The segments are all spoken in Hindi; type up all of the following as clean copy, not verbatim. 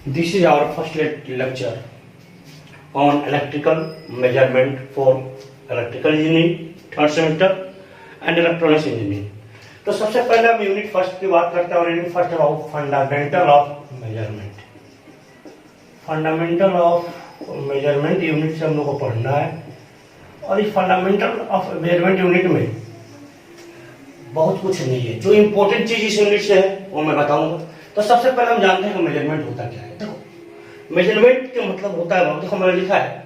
This is our first lecture on electrical measurement for electrical engineering, third semester and electronics engineering. तो सबसे पहले हम यूनिट फर्स्ट की बात करते हैं और यूनिट फर्स्ट है fundamental of measurement. Fundamental of measurement unit से हम लोग को पढ़ना है और इस फंडामेंटल ऑफ मेजरमेंट यूनिट में बहुत कुछ नहीं है। जो इंपॉर्टेंट चीज इस यूनिट से है वो मैं बताऊंगा। तो सबसे पहले हम जानते हैं कि मेजरमेंट होता क्या है। देखो मेजरमेंट का मतलब होता है, देखो मैंने लिखा है,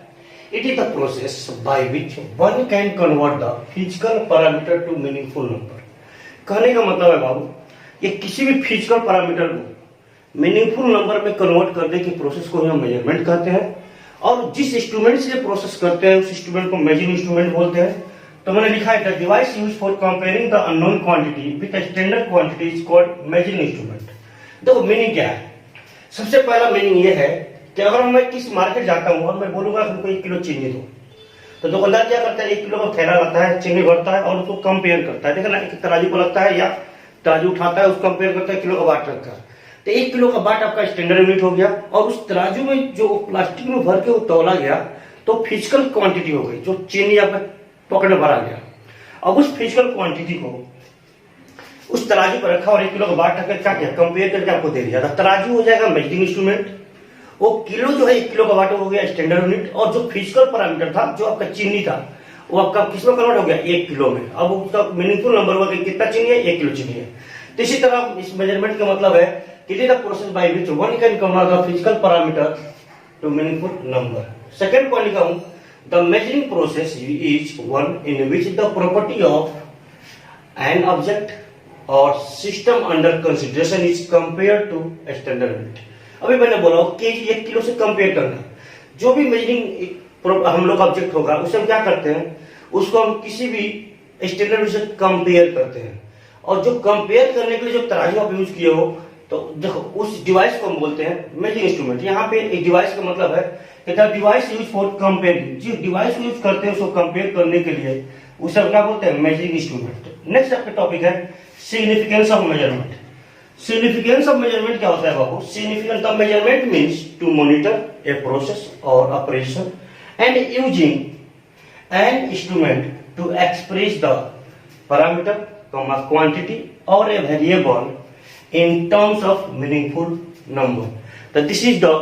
it is the process by which one can convert the physical parameter to meaningful number. कहने का मतलब है बाबू, ये किसी भी फिजिकल पैरामीटर को मीनिंगफुल नंबर में कन्वर्ट करने की प्रोसेस को हम मेजरमेंट कहते हैं। और जिस इंस्ट्रूमेंट से प्रोसेस करते हैं उस इंस्ट्रूमेंट को मेजरिंग इंस्ट्रूमेंट बोलते हैं। तो मैंने लिखा है the device used for comparing the unknown quantity with standard quantity is called measuring instrument. देखो मीनिंग क्या है। सबसे पहला मीनिंग ये है कि अगर मैं किस मार्केट जाता हूँ और मैं बोलूंगा हमको 1 किलो चीनी दो, तो दुकानदार क्या करता है, 1 किलो का थैला लाता है, चीनी भरता है और उसको कंपेयर करता है। देखा ना, एक तराजू को लगता है या तराजू उठाता है, उसको कंपेयर करता है किलो का बाट रखकर। तो 1 किलो का बाट आपका स्टैंडर्ड यूनिट हो गया और उस तराजू में जो प्लास्टिक में भर के वो तौला गया तो फिजिकल क्वांटिटी हो गई, जो चीनी आपका पॉकेट में भरा गया। अब उस फिजिकल क्वांटिटी को उस तराजू पर रखा और 1 किलो का बाट रखकर क्या किया, कंपेयर करके आपको दे दिया। तराजू हो जाएगा मेजरिंग इंस्ट्रूमेंट, वो किलो जो है 1 किलो का बाट हो गया स्टैंडर्ड यूनिट, और जो फिजिकल पैरामीटर था जो आपका चीनी था वो आपका किसमें कन्वर्ट हो गया, 1 किलो में। अब उसका मीनिंगफुल नंबर हुआ कि कितना चीनी है, 1 किलो चीनी है। तो इसी तरह इस मेजरमेंट का मतलब है कि it is the process by which one can convert the physical parameter to meaningful number. Second point लिखा हूं, the measuring process is one in which the property of an object और system under consideration is compare to standard unit. अभी मैंने बोला कि 1 किलो से कंपेयर करना, जो भी मेजरिंग हम लोग ऑब्जेक्ट होगा उसे हम क्या करते हैं, उसको हम किसी भी स्टैंडर्ड यूनिट से कंपेयर करते हैं। और जो कंपेयर करने के लिए जो तराजू आप यूज किए हो, तो देखो उस डिवाइस को हम बोलते हैं मेजरिंग इंस्ट्रूमेंट। यहाँ पे एक डिवाइस का मतलब है कि the device use for comparing, जिस डिवाइस को यूज करते हैं उसको कंपेयर करने के लिए उसे हम क्या बोलते हैं, मेजरिंग इंस्ट्रूमेंट। नेक्स्ट आपका टॉपिक है significance of measurement. Significance of measurement क्या होता है बाबू? Significance of measurement means to monitor a process और operation and using an instrument to express the parameter, quantity और a variable in terms of meaningful number. तो this is the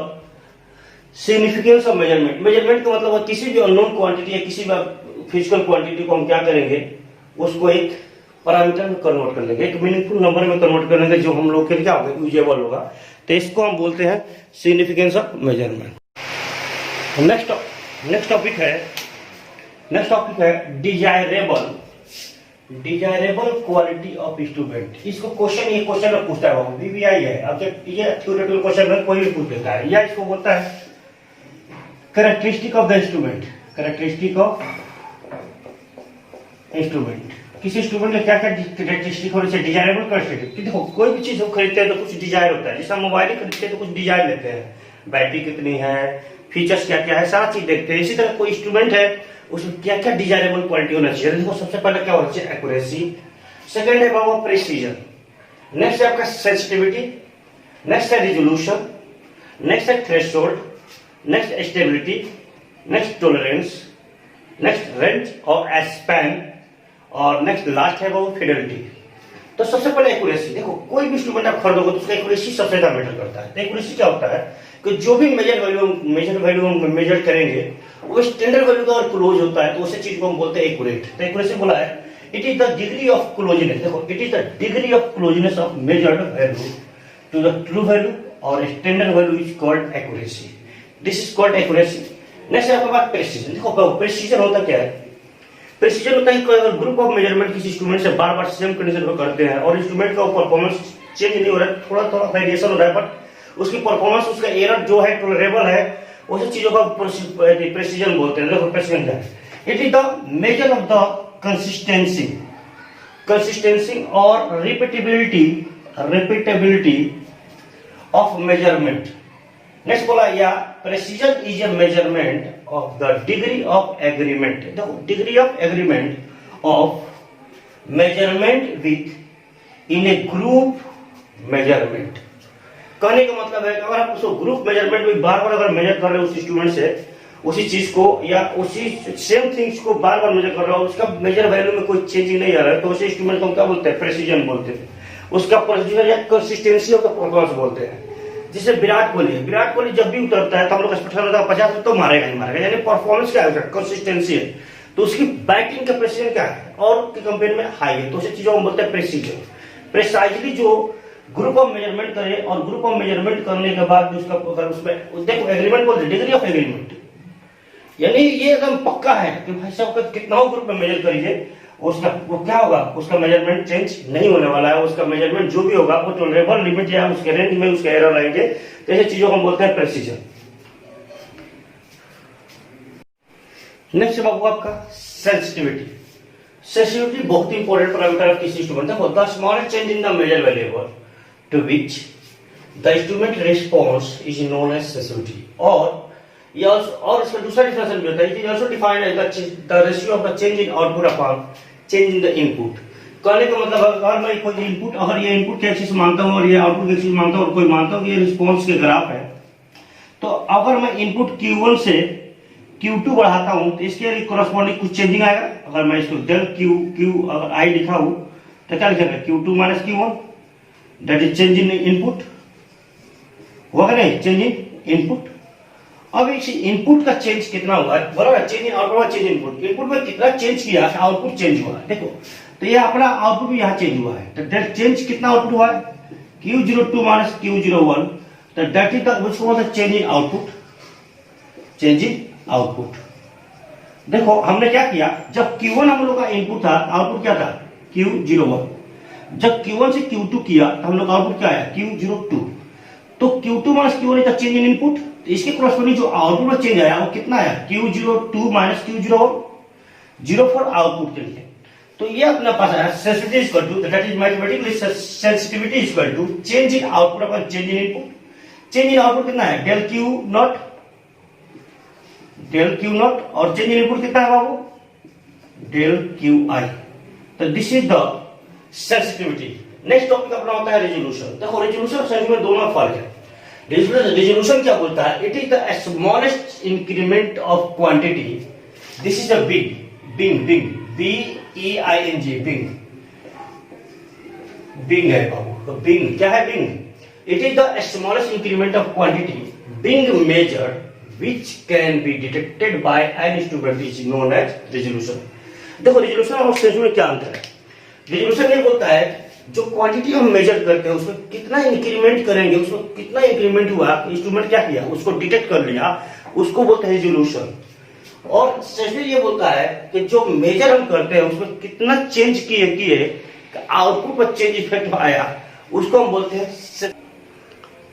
significance of measurement. measurement का मतलब है किसी भी unknown quantity या किसी भी physical quantity को हम क्या करेंगे, उसको एक पैरामीटर में कन्वर्ट कर लेंगे, एक मीनिंगफुल नंबर में कन्वर्ट कर लेंगे, जो हम लोग के लिए क्या होगा, यूजेबल होगा। तो इसको हम बोलते हैं significance of measurement. Next topic है डिजायरेबल क्वालिटी ऑफ इंस्ट्रूमेंट। इसको ये क्वेश्चन में पूछता है बाबू, बीबीआई है, अब ये थ्योरेटिकल क्वेश्चन में कोई भी पूछ देता है। या इसको बोलता है characteristic of the instrument. Characteristic of instrument, किसी इंस्ट्रूमेंट में क्या क्या कैरेक्टरिस्टिक होने से डिजायरेबल कैरेक्टरिस्टिक। देखो कोई भी चीज हम खरीदते हैं तो कुछ डिजायर होता है, जैसे हम मोबाइल खरीदते हैं तो कुछ डिजायर लेते हैं, बैटरी कितनी है, फीचर्स क्या क्या है, सारा चीज देखते हैं। इसी तरह कोई इंस्ट्रूमेंट है उसमें क्या क्या डिजायरेबल क्वालिटी होना चाहिए। देखो सबसे पहले क्या होना चाहिए, एक्यूरेसी। सेकंड है बाबू प्रेसिजन। नेक्स्ट है आपका सेंसिटिविटी। नेक्स्ट है रिजोल्यूशन। नेक्स्ट है threshold. Next stability. Next tolerance. Next range और स्पैन। और नेक्स्ट लास्ट है वो फिडेलिटी। तो सबसे पहले एक्यूरेसी। देखो कोई भी इंस्ट्रूमेंट आप खरीदोगे तो उसका एक्यूरेसी सबसे ज्यादा मैटर करता है। तो एक्यूरेसी क्या होता है कि जो भी मेजर वैल्यू हम मेजर करेंगे वो स्टैंडर्ड वैल्यू का और क्लोज होता है तो उस चीज को हम बोलते हैं एक्यूरेट। तो एक्यूरेसी बोला है it is the degree of closeness. देखो it is the degree of closeness of measured value to the true value और standard value is called accuracy. This is called accuracy. Next है आपके पास प्रेसिजन। देखो प्रेसिजन होता क्या है, प्रेसिजन होता है कि अगर ग्रुप ऑफ मेजरमेंट किसी इंस्ट्रूमेंट से बार बार सेम कंडीशन में करते हैं और इंस्ट्रूमेंट का परफॉर्मेंस चेंज नहीं हो रहा है, थोड़ा थोड़ा वेरिएशन हो रहा है, बट उसकी परफॉर्मेंस, उसका एरर जो है टॉलरेबल है, उस चीजों का प्रेसिजन बोलते हैं। देखो प्रेसिजन क्या है, it is the measure of the consistency और रिपीटेबिलिटी ऑफ मेजरमेंट। नेक्स्ट बोला या precision is a measurement of the degree of agreement. देखो degree of agreement of measurement within a group measurement. कहने का मतलब है कि अगर आप उसको ग्रुप मेजरमेंट में बार बार अगर मेजर कर रहे हो उस स्टूडेंट से उसी चीज को या उसी सेम थिंग्स को बार बार मेजर कर रहे हो, उसका मेजर वैल्यू में कोई चेंजिंग नहीं आ रहा है, तो उसी स्टूडेंट को हम क्या बोलते हैं? प्रेसिजन बोलते हैं। उसका प्रेसिजन या कंसिस्टेंसी ऑफ द परफॉर्मेंस बोलते हैं। जैसे विराट कोहली है, विराट कोहली जब भी उतरता है तो हम लोग एक्सपेक्ट करते हैं 50 तो मारेगा ही मारेगा, यानी परफॉर्मेंस क्या है? कंसिस्टेंसी है। तो उसकी बैटिंग का प्रेसिजन क्या है और के कंपेयर में हाई है, तो उसी चीजों को बोलते हैं प्रेसिजन। प्रेसाइजली जो ग्रुप ऑफ मेजरमेंट करे और ग्रुप ऑफ मेजरमेंट करने के बाद उसका अगर उसमें देखो एग्रीमेंट बोलते डिग्री ऑफ एग्रीमेंट, यानी ये एकदम पक्का है कि भाई साहब कितना ग्रुप में मेजर करिए उसका वो क्या होगा, उसका मेजरमेंट चेंज नहीं होने वाला है, उसका मेजरमेंट जो भी होगा वो टॉलरेबल लिमिट या उसके रेंज में उसके एरर आएंगे, तो ऐसी चीजों को हम बोलते हैं प्रेसिजन। नेक्स्ट बाबू आपका सेंसिटिविटी। सेंसिटिविटी बहुत इंपॉर्टेंट पैरामीटर है किसी इंस्ट्रूमेंट। देखो the smallest change in the measure variable to which the instrument response is known as sensitivity. और इसका दूसरा डिफिनेशन भी होता है, it is also defined as the ratio of the change in output upon change in the input. कहने का मतलब अगर मैं कोई इनपुट, अगर ये इनपुट की एक्सिस मानता हूं और ये आउटपुट की एक्सिस मानता हूं और कोई मानता हूं कि ये रिस्पांस के ग्राफ है, तो अगर मैं इनपुट Q1 से Q2 बढ़ाता हूं तो इसके कोरस्पॉन्डिंग कुछ चेंजिंग आएगा। अगर मैं इसको डेल Q अगर I लिखा हूं तो क्या लिखेगा? Q2 minus Q1, that is change in input, होगा नहीं? Change in input. अब इस इनपुट का चेंज कितना हुआ है? बराबर, change in output, change in input. Input में कितना चेंज किया, आउटपुट चेंज हुआ है। देखो तो ये अपना आउटपुट भी यहाँ चेंज हुआ है, तो डेट चेंज कितना आउटपुट हुआ है? Q02 माइनस Q01, तो that is the change in output, change in output. देखो हमने क्या किया, जब Q1 हम लोग का इनपुट था, आउटपुट क्या था? Q01। जब Q1 से Q2 किया तो हम लोग आउटपुट क्या आया? Q02। तो Q2 minus Q1 is the change in input, तो इसके कोरस्पॉन्डिंग जो आउटपुट में चेंज आया वो कितना आया? Q02 minus Q01, 0 for output के लिए। तो ये अपने पास आया sensitivity is equal to, that is mathematically sensitivity is equal to change in output upon change in input. Change in output कितना है? डेल Q नॉट, और चेंज इन इनपुट कितना है बाबू? Del QI। तो this is the sensitivity. Next topic अपना होता है रेजोल्यूशन। देखो रेजोल्यूशन और सेंसिटिविटी में दोनों फर्क है। रेजोल्यूशन क्या बोलता है? It is the smallest increment of quantity, this is the being BEING, being है बाबू। बिंग क्या है? Being it is the smallest increment of quantity being measured which can be detected by an instrument is known as resolution. देखो रेजोल्यूशन और सेंसिटिविटी में क्या अंतर है? रेजोल्यूशन ये बोलता है जो क्वांटिटी हम मेजर करते हैं उसमें कितना इंक्रीमेंट करेंगे, उसमें कितना इंक्रीमेंट हुआ, इंस्ट्रूमेंट क्या किया उसको डिटेक्ट कर लिया, उसको बोलते हैं रेजोल्यूशन। और सेंसिटिविटी ये बोलता है कि जो मेजर हम करते हैं उसमें कितना चेंज किए आउटपुट पर चेंज इफेक्ट आया, उसको हम बोलते हैं।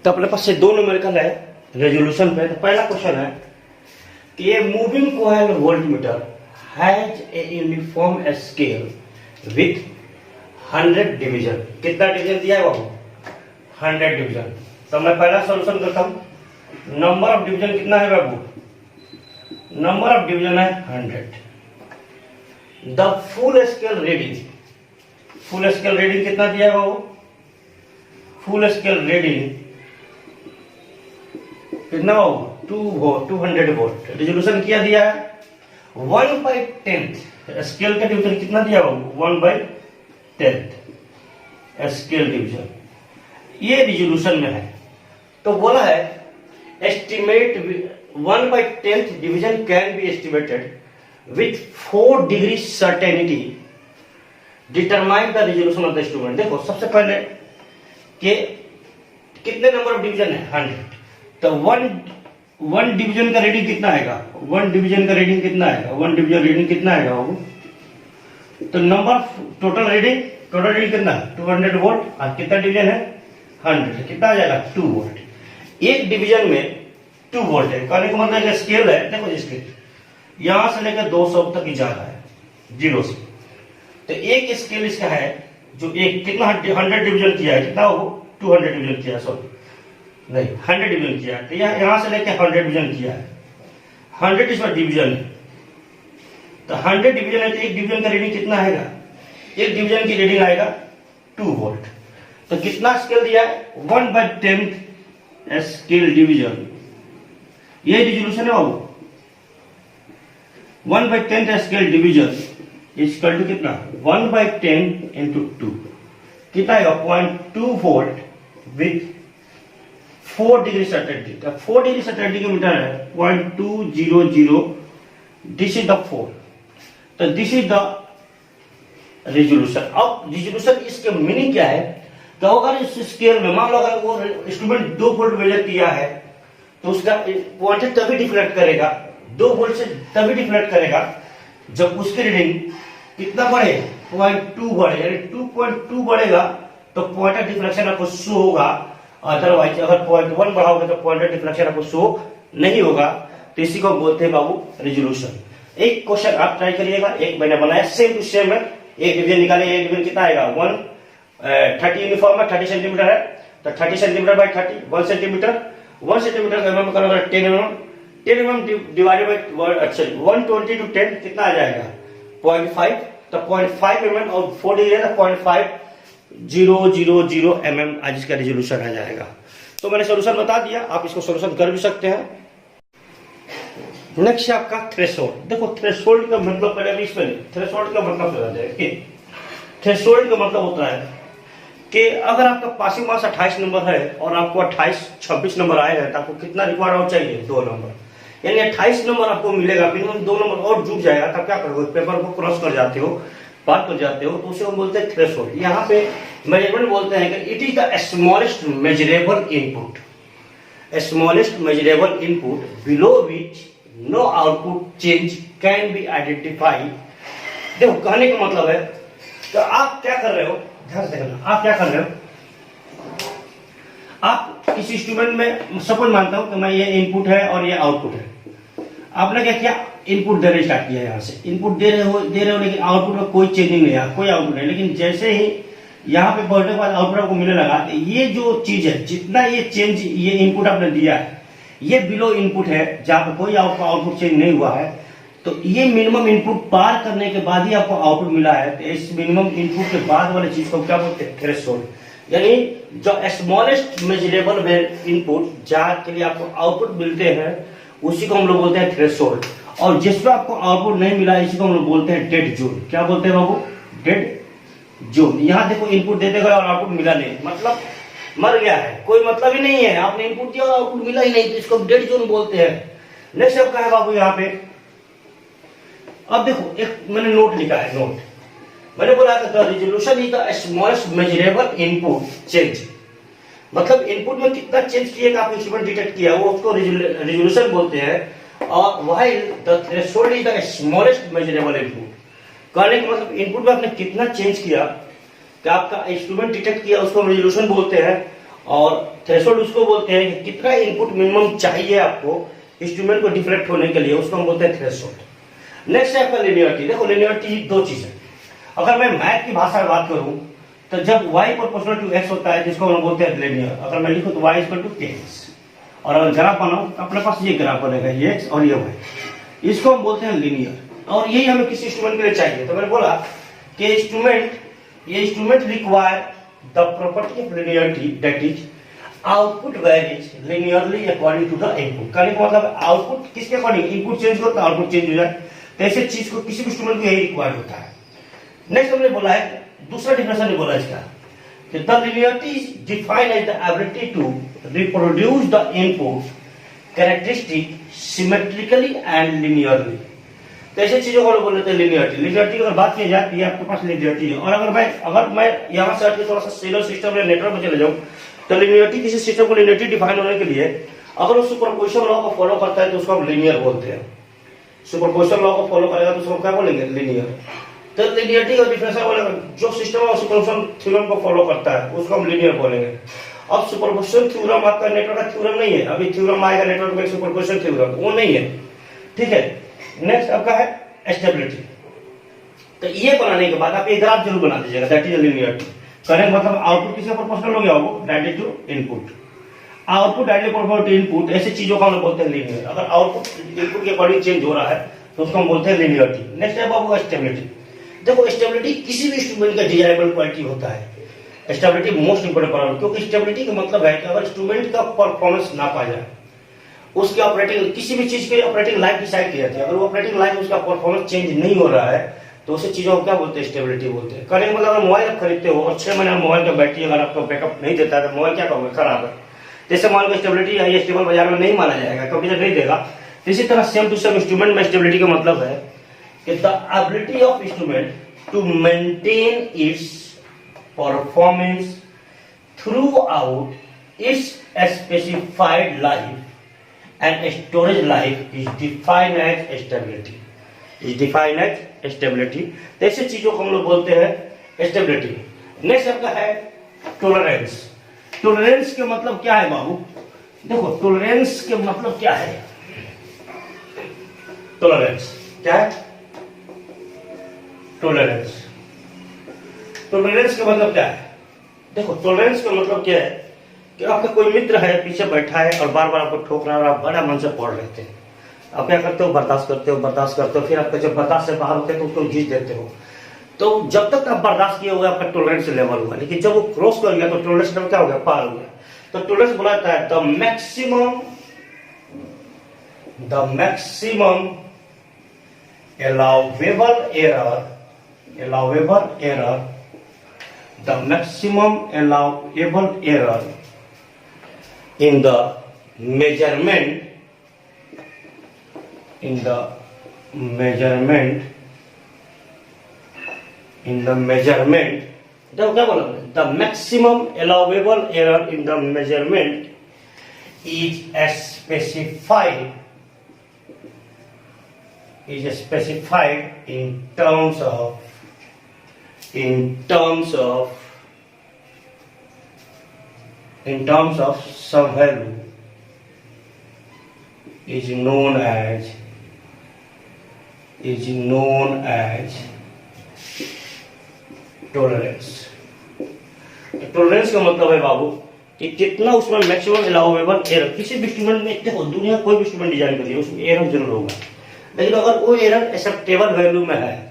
तो अपने पास से दो न्यूमेरिकल है रेजोल्यूशन पे। तो पहला क्वेश्चन है कि ये moving coil voltmeter has a uniform scale with 100 division. कितना डिवीजन दिया है बाबू? 100 डिवीजन। तो मैं पहला सॉल्यूशन करता हूं। नंबर ऑफ डिवीजन कितना है बाबू? नंबर ऑफ डिवीजन है 100। The full scale reading, full scale reading कितना दिया है बाबू? फुल स्केल रीडिंग कितना बाबू? 200 वोल्ट। रेजोल्यूशन क्या दिया है? 1/10। स्केल का डिवीजन कितना दिया बाबू? 1/10 स्केल डिवीजन। ये रेजोल्यूशन में है। तो बोला है estimate 1/10 division can be estimated with 4 degree certainty, determine the resolution of the instrument. देखो सबसे पहले कि कितने नंबर ऑफ डिवीजन है? 100। तो वन डिवीजन का रीडिंग कितना आएगा? वन डिवीजन का रीडिंग कितना आएगा? वन डिवीजन रीडिंग कितना आएगा बाबू? तो नंबर टोटल रीडिंग कितना? 200 वोल्ट। और कितना डिवीजन है? 100। कितना आ जाएगा? 2 वोल्ट। एक डिवीजन में 2 वोल्ट है। कहने का मतलब स्केल है, देखो स्केल यहां से लेकर 200 तक ही जा रहा है 0 से। तो एक स्केल इसका है जो एक कितना 100 डिवीजन किया है, कितना वो 200 डिवीजन किया, सॉरी नहीं 100 डिवीजन किया है। तो यहां से लेकर 100 डिवीजन किया है। 100 इसमें डिवीजन है, तो 100 डिवीजन है तो एक डिवीजन का रीडिंग कितना आएगा? एक डिवीजन की रीडिंग आएगा 2 वोल्ट। तो कितना स्केल दिया है? 1/10 स्केल डिवीजन, ये रिजोल्यूशन है बाबू। 1/10 स्केल डिवीजन इक्वल टू कितना, 1/10 इंटू 2 कितना आएगा 0.2 volt with 4 degree certainty. 4 degree certainty का मीटर है 0.200, दिस इज द 4, तो दिस इज द रिजोल्यूशन। अब रिजोल्यूशन इसके मीनिंग क्या है, तो अगर इस स्केल में मान लो अगर वो इंस्ट्रूमेंट 2 वोल्ट मेजर किया है तो उसका पॉइंटर तभी डिफ्लेक्ट करेगा, 2 वोल्ट से तभी डिफ्लेक्ट करेगा जब उसकी रीडिंग कितना बढ़े, 0.2 बढ़े, यानी 2.2 बढ़ेगा तो पॉइंटर डिफ्लेक्शन आपको शो होगा। अदरवाइज अगर 0.1 बढ़ाओगे तो पॉइंटर डिफ्लेक्शन आपको शो नहीं होगा। तो इसी को बोलते हैं बाबू रिजोल्यूशन। एक क्वेश्चन आप ट्राई करिएगा, एक मैंने बनाया सेम टू सेम है, एक डिवीजन निकाले, एक डिवीजन कितना आएगा 30 यूनिफॉर्म है, 30 सेंटीमीटर है, तो 30 सेंटीमीटर बाई 30 1 सेंटीमीटर, 1 सेंटीमीटर का एमएम करोगे 10 mm, 10 mm divided by 120 to 10 कितना आ जाएगा 0.5, तो 0.5 एमएम और 4 डिग्री है तो 0.5000 एमएम आज इसका रिजोल्यूशन आ जाएगा। तो मैंने सोल्यूशन बता दिया, आप इसको सोल्यूशन कर भी सकते हैं। नेक्स्ट है आपका थ्रेशोल्ड। देखो थ्रेशोल्ड का मतलब पहले इस पर थ्रेशोल्ड का मतलब बता दें। थ्रेशोल्ड का मतलब होता है कि अगर आपका पासिंग मार्क्स 28 नंबर है और आपको 26 नंबर आए हैं तो आपको कितना रिक्वायर्ड आउट चाहिए 2 नंबर, यानी 28 नंबर आपको मिलेगा, मिनिमम 2 नंबर और जुट जाएगा, तब क्या करोगे पेपर को क्रॉस कर जाते हो, पार कर जाते हो, तो उसे हम बोलते हैं थ्रेशोल्ड। यहाँ पे मेजरमेंट बोलते हैं कि it is the smallest measurable input, smallest measurable input below which no output change can be identified. देखो कहने का मतलब है तो आप क्या कर रहे हो, ध्यान से देखना, आप क्या कर रहे हो, आप किसी इंस्ट्रूमेंट में सपोज मानता हूं कि मैं ये इनपुट है और ये आउटपुट है, आपने क्या किया इनपुट देना स्टार्ट किया, यहाँ से इनपुट दे रहे हो लेकिन आउटपुट में कोई चेंजिंग नहीं है, कोई आउटपुट नहीं, लेकिन जैसे ही यहाँ पे बढ़ने के बाद आउटपुट आपको मिलने लगा, ये जो चीज है जितना ये चेंज ये इनपुट आपने दिया है ये बिलो इनपुट है जहां पे कोई आपको आउटपुट चेंज नहीं हुआ है, तो ये मिनिमम इनपुट पार करने के बाद ही आपको आउटपुट मिला है, तो इस मिनिमम इनपुट के बाद वाले चीज को क्या बोलते हैं थ्रेशोल्ड। यानी जो स्मॉलेस्ट मेजरेबल इनपुट जहां के लिए आपको आउटपुट मिलते हैं उसी को हम लोग बोलते हैं थ्रेशोल्ड, और जिसमें आपको आउटपुट नहीं मिला इसी को हम लोग बोलते हैं डेड जोन। क्या बोलते हैं बाबू, डेड जोन। यहाँ देखो इनपुट देते गए और आउटपुट मिला नहीं, मतलब मर गया है, कोई मतलब ही नहीं है, आपने इनपुट दिया और आउटपुट मिला ही नहीं, तो इसको डेड जोन बोलते हैं। नेक्स्ट आपका है बाबू यहाँ पे, अब देखो एक मैंने नोट लिखा है, नोट मैंने बोला the resolution is the smallest measurable input change, मतलब इनपुट में कितना चेंज किएगा आप इंस्ट्रूमेंट डिटेक्ट किया वो उसको रिजोल्यूशन बोलते हैं, और while the threshold is the smallest measurable input. कहने का मतलब इनपुट में आपने कितना चेंज किया कि आपका इंस्ट्रूमेंट डिटेक्ट किया उसको रिजोल्यूशन बोलते हैं, और थ्रेशोल्ड उसको बोलते हैं कि कितना इनपुट मिनिमम चाहिए आपको इंस्ट्रूमेंट को डिफ्लेक्ट होने के लिए, उसको हम बोलते हैं थ्रेशोल्ड। नेक्स्ट है आपका लिनियरिटी। देखो लिनियरिटी 2 चीज है, अगर मैं मैथ की भाषा में बात करूं तो जब y प्रोपोर्शनल टू x होता है जिसको हम बोलते हैं लिनियर, अगर मैं लिखूं तो y इक्वल टू kx, और अगर ग्राफ बनाऊं तो अपने पास ये ग्राफ बनेगा, ये x और ये y, इसको हम बोलते हैं लिनियर, और यही हमें किसी इंस्ट्रूमेंट के लिए चाहिए। तो मैंने बोला कि ये instrument require the property of linearity that is output varies linearly according to the input. कहने का मतलब आउटपुट किसके अकॉर्डिंग, इनपुट चेंज हो तो आउटपुट चेंज हो जाए, तो ऐसे चीज को किसी भी इंस्ट्रूमेंट को यही रिक्वायर्ड होता है। नेक्स्ट हमने बोला है, दूसरा डिफिनेशन बोला इसका कि the linearity is defined as the ability to reproduce the input characteristic symmetrically and linearly. तो ऐसे चीजों को बोलते हैं लिनियरिटी। लिनियरिटी की अगर बात की जाए तो आपके पास लिनियरिटी है, और अगर मैं यहाँ से हटके थोड़ा सा सोलर सिस्टम या नेटवर्क में चले जाऊँ तो लिनियरिटी किसी सिस्टम को लिनियरिटी डिफाइन होने के लिए अगर वो सुपरपोजिशन लॉ को फॉलो करता है तो उसको हम लिनियर बोलते हैं। सुपरपोजिशन लॉ को फॉलो करेगा तो उसको क्या बोलेंगे, लिनियर। तो लिनियरिटी का डिफिनेशन बोलेगा जो सिस्टम है सुपरपोजिशन थ्योरम को फॉलो करता है उसको हम लिनियर बोलेंगे। अब सुपरपोजिशन थ्योरम आपका नेटवर्क का थ्योरम नहीं है, अभी थ्योरम आएगा नेटवर्क में सुपरपोजिशन थ्योरम वो नहीं है, ठीक है। नेक्स्ट आपका है स्टेबिलिटी। तो ये बनाने के बाद आप एक ग्राफ जरूर बना दीजिएगा, दैट इज लिनियरिटी। करेंगे मतलब आउटपुट किसके प्रोपोर्शनल हो गया होगा, directly to input, output directly proportional to input, ऐसी चीजों को हम बोलते हैं लिनियर। अगर आउटपुट इनपुट के अकॉर्डिंग चेंज हो रहा है तो उसको हम बोलते हैं लिनियरिटी। नेक्स्ट है बाबू स्टेबिलिटी। देखो स्टेबिलिटी किसी भी इंस्ट्रूमेंट का डिजायरेबल क्वालिटी होता है। स्टेबिलिटी मोस्ट इंपोर्टेंट प्रॉब्लम, क्योंकि स्टेबिलिटी का मतलब है कि अगर इंस्ट्रूमेंट का परफॉर्मेंस ना पा जाए, उसकी ऑपरेटिंग किसी भी चीज की ऑपरेटिंग लाइफ डिसाइड की जाती है, अगर वो ऑपरेटिंग लाइफ उसका परफॉर्मेंस चेंज नहीं हो रहा है तो उसे चीजों को क्या बोलते हैं, स्टेबिलिटी बोलते हैं। कहने का मतलब अगर मोबाइल आप खरीदते हो और 6 महीने मोबाइल का बैटरी अगर आपको बैकअप नहीं देता है तो मोबाइल क्या कहोगे, खराब है। जैसे मोबाइल को स्टेबिलिटी है, ये स्टेबल बाजार में नहीं माना जाएगा क्योंकि जब नहीं देगा। तो इसी तरह सेम टू सेम इंस्ट्रूमेंट में स्टेबिलिटी का मतलब है कि the ability of instrument to maintain its performance throughout its specified life and storage life is defined as stability. Is defined as stability. तो ऐसे चीजों को हम लोग बोलते हैं स्टेबिलिटी। नेक्स्ट आपका है टॉलरेंस। टॉलरेंस के मतलब क्या है बाबू? देखो टॉलरेंस के मतलब क्या है? टॉलरेंस क्या है? टॉलरेंस, टॉलरेंस का मतलब क्या है? देखो टॉलरेंस का मतलब क्या है कि आपका कोई मित्र है पीछे बैठा है और बार बार आपको ठोक रहा है और आप बड़ा मन से पढ़ रहे थे, आप क्या करते हो, बर्दाश्त करते हो, फिर आपका जब बर्दाश्त से बाहर होते हो तो उसको घींच देते हो। तो जब तक आप बर्दाश्त किए हुए आपका टॉलरेंस लेवल हुआ, लेकिन जब वो क्रॉस कर गया तो टॉलरेंस लेवल क्या हो गया, पार हो गया। तो टॉलरेंस बोलाता है the maximum allowable error in the measurement देखो क्या बोला, the maximum allowable error in the measurement is specified in terms of some value is known as tolerance. Tolerance का मतलब है बाबू कि कितना उसमें मैक्सिमम अलाउएबल एरर, किसी भी इंस्ट्रूमेंट में देखो दुनिया कोई भी इंस्ट्रूमेंट डिजाइन करिए उसमें एरर जरूर होगा, लेकिन अगर वो एरर एक्सेप्टेबल वैल्यू में है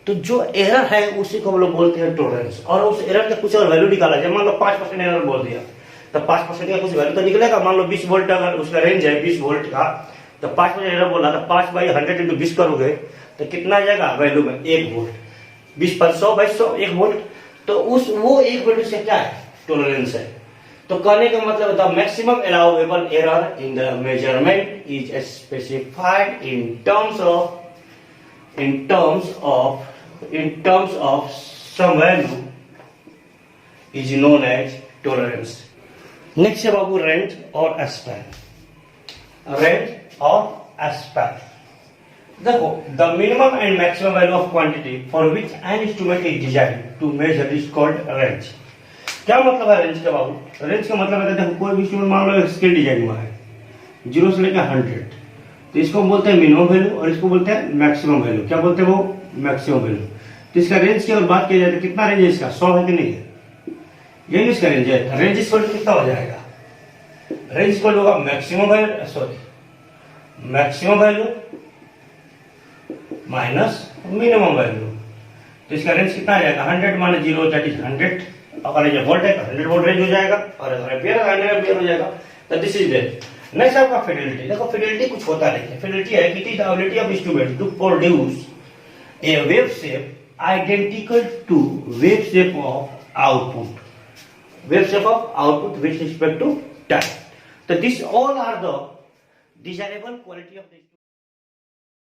तो जो एरर है उसी को हम लोग बोलते हैं टॉलरेंस। और उस एरर का कुछ और वैल्यू निकाला जाए, मान लो 5% एरर बोल दिया तो 5% का कुछ वैल्यू तो निकलेगा। मान लो 20 वोल्ट अगर उसका रेंज है 20 वोल्ट का, तो 5% एरर बोला तो 5/100 × 20 करोगे तो कितना आ जाएगा वैल्यू में, 1 वोल्ट। 20/100/100 1 वोल्ट, तो वो 1 वोल्ट से क्या है, टॉलरेंस है। तो कहने का मतलब the maximum allowable error in the measurement is specified in terms of some value is known as tolerance. Next है बाबू रेंज और स्पैन। रेंज और स्पैन, देखो the minimum and maximum value of quantity for which an instrument is design to measure is called range. क्या मतलब है रेंज का बाबू? रेंज का मतलब है देखो कोई भी इंस्ट्रूमेंट मान लो स्केल डिजाइन हुआ है 0 से लेकर 100, तो इसको हम बोलते हैं मिनिमम वैल्यू और इसको बोलते हैं मैक्सिमम वैल्यू। क्या बोलते हैं वो? Maximum value. तो इसका रेंज की अगर बात की जाए तो कितना रेंज है इसका, 100 है कि नहीं है? यही इसका रेंज है। रेंज इक्वल टू कितना हो जाएगा? रेंज इक्वल होगा maximum value minus minimum value. तो इसका रेंज कितना आ जाएगा? 100 माइनस 0 दैट इज 100। अगर ये वोल्ट है तो 100 वोल्ट रेंज हो जाएगा, और अगर एम्पियर है 100 एम्पियर हो जाएगा। तो दिस इज रेंज। नेक्स्ट आपका फिडेलिटी। देखो फिडेलिटी कुछ होता नहीं है। फिडेलिटी है कि it is the ability of instrument to produce a wave shape identical to wave shape of output with respect to time. So these all are the desirable quality of the